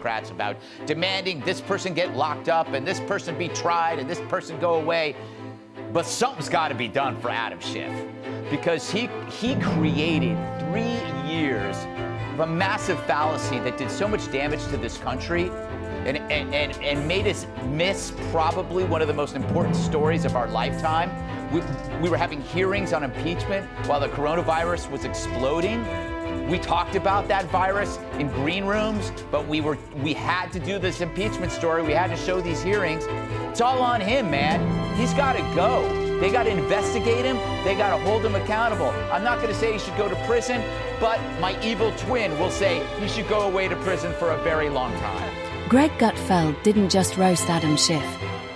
Democrats about demanding this person get locked up and this person be tried and this person go away. But something's got to be done for Adam Schiff, because he created 3 years of a massive fallacy that did so much damage to this country and made us miss probably one of the most important stories of our lifetime. We were having hearings on impeachment while the coronavirus was exploding. We talked about that virus in green rooms, but we had to do this impeachment story. We had to show these hearings. It's all on him, man. He's got to go. They got to investigate him. They got to hold him accountable. I'm not going to say he should go to prison, but my evil twin will say he should go away to prison for a very long time. Greg Gutfeld didn't just roast Adam Schiff.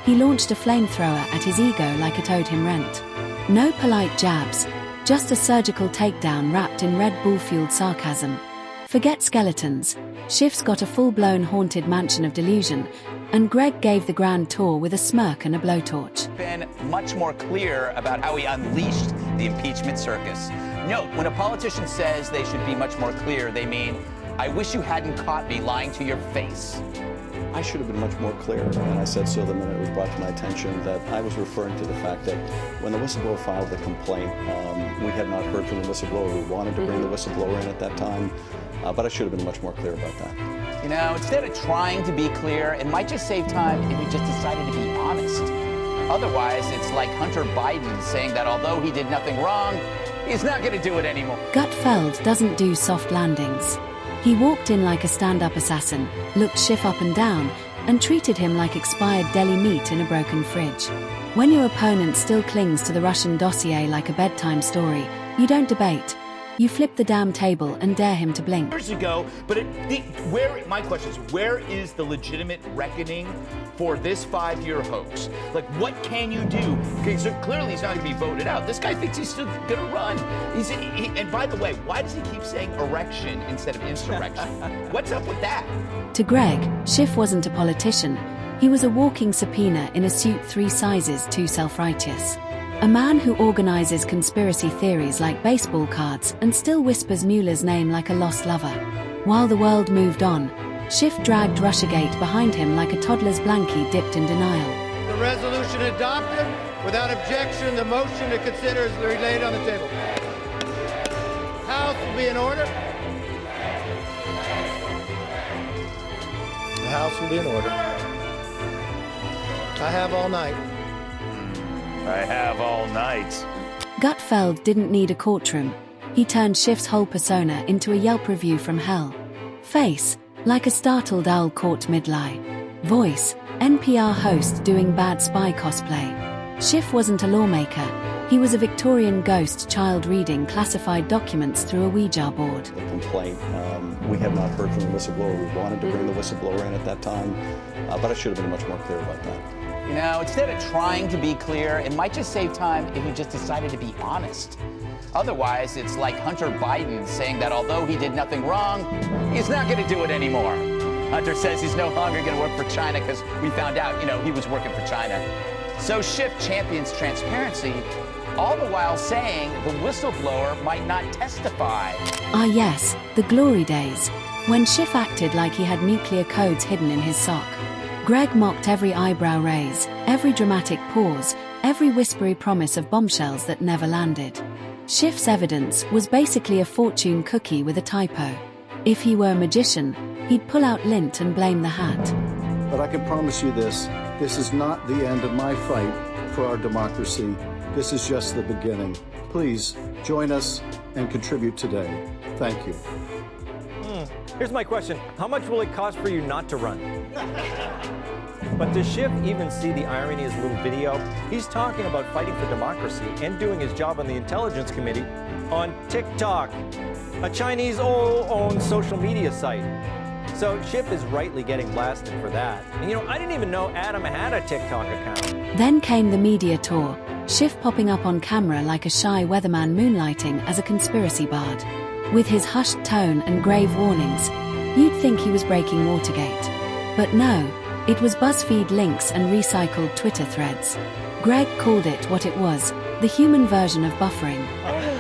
He launched a flamethrower at his ego like it owed him rent. No polite jabs, just a surgical takedown wrapped in Red Bull-fueled sarcasm. Forget skeletons. Schiff's got a full-blown haunted mansion of delusion, and Greg gave the grand tour with a smirk and a blowtorch. Been much more clear about how he unleashed the impeachment circus. Note, when a politician says they should be much more clear, they mean, I wish you hadn't caught me lying to your face. I should have been much more clear, and I said so the minute it was brought to my attention that I was referring to the fact that when the whistleblower filed the complaint, we had not heard from the whistleblower. We wanted to bring the whistleblower in at that time, but I should have been much more clear about that. You know, instead of trying to be clear, it might just save time if we just decided to be honest. Otherwise, it's like Hunter Biden saying that although he did nothing wrong, he's not going to do it anymore. Gutfeld doesn't do soft landings. He walked in like a stand-up assassin, looked Schiff up and down, and treated him like expired deli meat in a broken fridge. When your opponent still clings to the Russian dossier like a bedtime story, you don't debate. You flip the damn table and dare him to blink. Years ago, but my question is, where is the legitimate reckoning for this 5-year hoax? Like, what can you do? Because clearly he's not going to be voted out. This guy thinks he's still going to run. And by the way, why does he keep saying erection instead of insurrection? What's up with that? To Greg, Schiff wasn't a politician. He was a walking subpoena in a suit 3 sizes too self-righteous. A man who organizes conspiracy theories like baseball cards and still whispers Mueller's name like a lost lover. While the world moved on, Schiff dragged Russiagate behind him like a toddler's blankie dipped in denial. The resolution adopted. Without objection, the motion to consider is laid on the table. House will be in order. The House will be in order. I have all night. I have all night. Gutfeld didn't need a courtroom. He turned Schiff's whole persona into a Yelp review from hell. Face, like a startled owl caught mid-lie. Voice, NPR host doing bad spy cosplay. Schiff wasn't a lawmaker. He was a Victorian ghost child reading classified documents through a Ouija board. The complaint, we had not heard from the whistleblower. We wanted to bring the whistleblower in at that time, but I should have been much more clear about that. You know, instead of trying to be clear, it might just save time if we just decided to be honest. Otherwise, it's like Hunter Biden saying that although he did nothing wrong, he's not going to do it anymore. Hunter says he's no longer going to work for China because we found out, he was working for China. So Schiff champions transparency, all the while saying the whistleblower might not testify. Ah yes, the glory days, when Schiff acted like he had nuclear codes hidden in his sock. Greg mocked every eyebrow raise, every dramatic pause, every whispery promise of bombshells that never landed. Schiff's evidence was basically a fortune cookie with a typo. If he were a magician, he'd pull out lint and blame the hat. But I can promise you this is not the end of my fight for our democracy. This is just the beginning. Please join us and contribute today. Thank you. Here's my question. How much will it cost for you not to run? But does Schiff even see the irony in his little video? He's talking about fighting for democracy and doing his job on the Intelligence Committee on TikTok, a Chinese-owned social media site. So Schiff is rightly getting blasted for that. And I didn't even know Adam had a TikTok account. Then came the media tour, Schiff popping up on camera like a shy weatherman moonlighting as a conspiracy bard. With his hushed tone and grave warnings, you'd think he was breaking Watergate. But no, it was BuzzFeed links and recycled Twitter threads. Greg called it what it was, the human version of buffering.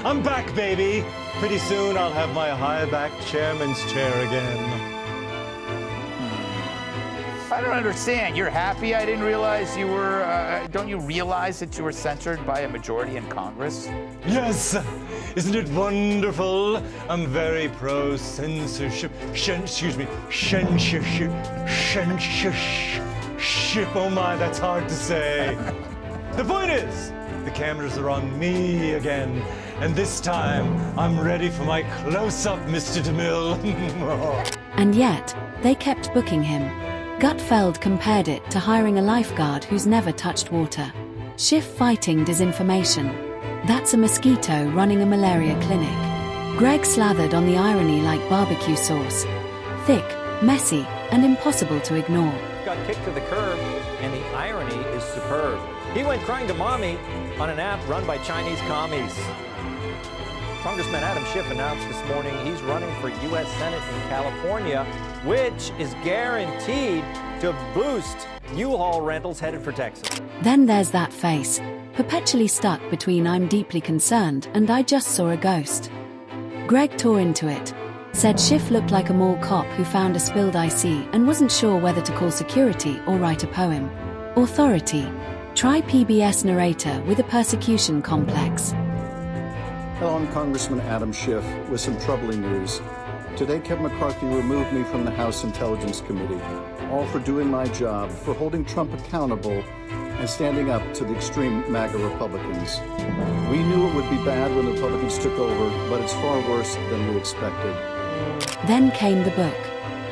I'm back, baby. Pretty soon I'll have my high-backed chairman's chair again. I don't understand. You're happy I didn't realize you were, don't you realize that you were censored by a majority in Congress? Yes! Isn't it wonderful? I'm very pro-censorship. Censorship. Oh my, that's hard to say. The point is, the cameras are on me again. And this time, I'm ready for my close-up, Mr. DeMille. And yet, they kept booking him. Gutfeld compared it to hiring a lifeguard who's never touched water. Schiff fighting disinformation. That's a mosquito running a malaria clinic. Greg slathered on the irony like barbecue sauce. Thick, messy, and impossible to ignore. Got kicked to the curb, and the irony is superb. He went crying to mommy on an app run by Chinese commies. Congressman Adam Schiff announced this morning he's running for U.S. Senate in California, which is guaranteed to boost U-Haul rentals headed for Texas. Then there's that face, perpetually stuck between I'm deeply concerned and I just saw a ghost. Greg tore into it. Said Schiff looked like a mall cop who found a spilled IC and wasn't sure whether to call security or write a poem. Authority. Try PBS narrator with a persecution complex. Hello, I'm Congressman Adam Schiff with some troubling news. Today, Kevin McCarthy removed me from the House Intelligence Committee, all for doing my job, for holding Trump accountable and standing up to the extreme MAGA Republicans. We knew it would be bad when the Republicans took over, but it's far worse than we expected. Then came the book.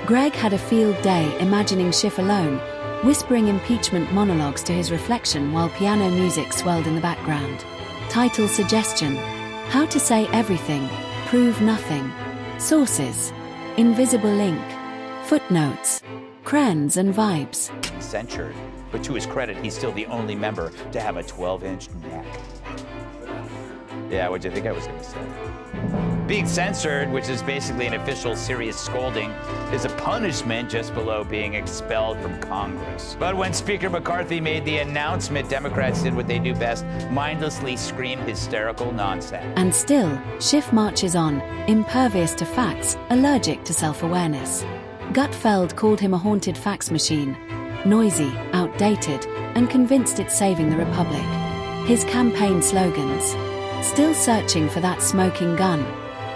Greg had a field day imagining Schiff alone, whispering impeachment monologues to his reflection while piano music swelled in the background. Title suggestion: How to Say Everything, Prove Nothing. Sources: Invisible Link. Footnotes: Crayons and Vibes. Censured, but to his credit, he's still the only member to have a 12-inch neck. Yeah, what'd you think I was going to say? Being censored, which is basically an official serious scolding, is a punishment just below being expelled from Congress. But when Speaker McCarthy made the announcement, Democrats did what they do best: mindlessly scream hysterical nonsense. And still, Schiff marches on, impervious to facts, allergic to self-awareness. Gutfeld called him a haunted fax machine, noisy, outdated, and convinced it's saving the Republic. His campaign slogans: still searching for that smoking gun,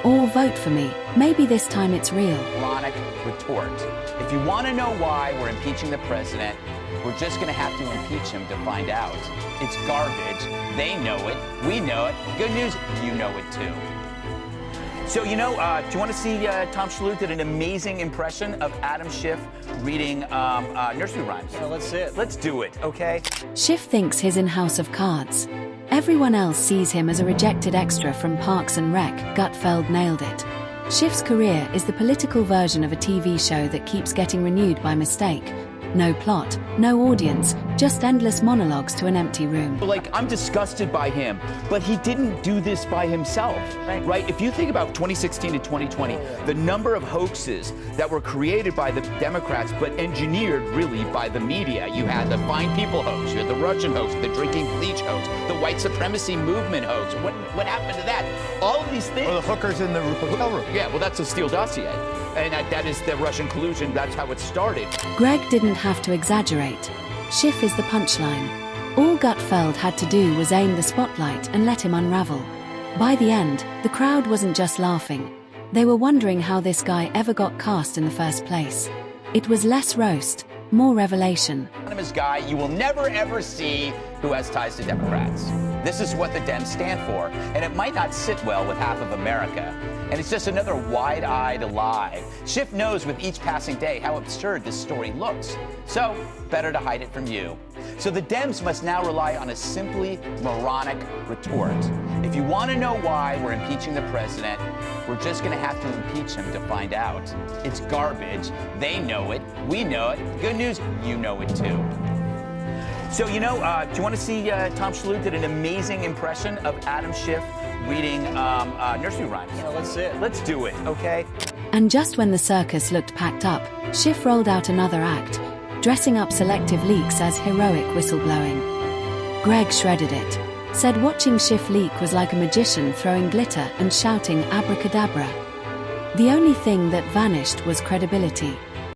or vote for me, maybe this time it's real. Ironic retort. If you want to know why we're impeaching the president, we're just going to have to impeach him to find out. It's garbage. They know it. We know it. Good news, you know it too. So, do you want to see Tom Shalhoub did an amazing impression of Adam Schiff reading nursery rhymes? Yeah, let's see it. Let's do it, okay? Schiff thinks he's in House of Cards. Everyone else sees him as a rejected extra from Parks and Rec. Gutfeld nailed it. Schiff's career is the political version of a TV show that keeps getting renewed by mistake. No plot, no audience, just endless monologues to an empty room. Like, I'm disgusted by him, but he didn't do this by himself, right? If you think about 2016 and 2020, the number of hoaxes that were created by the Democrats, but engineered really by the media. You had the Fine People hoax, you had the Russian hoax, the drinking bleach hoax, the white supremacy movement hoax. What happened to that? All of these things. Or the hookers in the hotel room. Yeah, well, that's a Steele dossier. And that is the Russian collusion. That's how it started. Greg didn't have to exaggerate. Schiff is the punchline. All Gutfeld had to do was aim the spotlight and let him unravel. By the end, the crowd wasn't just laughing. They were wondering how this guy ever got cast in the first place. It was less roast, more revelation. Anonymous guy you will never ever see who has ties to Democrats. This is what the Dems stand for, and it might not sit well with half of America. And it's just another wide-eyed lie. Schiff knows with each passing day how absurd this story looks. So, better to hide it from you. So the Dems must now rely on a simply moronic retort. If you want to know why we're impeaching the president, we're just going to have to impeach him to find out. It's garbage. They know it. We know it. Good news, you know it too. So, do you want to see Tom Shalhoub did an amazing impression of Adam Schiff reading nursery rhymes? Yeah, let's see it. Let's do it, okay? And just when the circus looked packed up, Schiff rolled out another act, dressing up selective leaks as heroic whistleblowing. Greg shredded it, said watching Schiff leak was like a magician throwing glitter and shouting abracadabra. The only thing that vanished was credibility.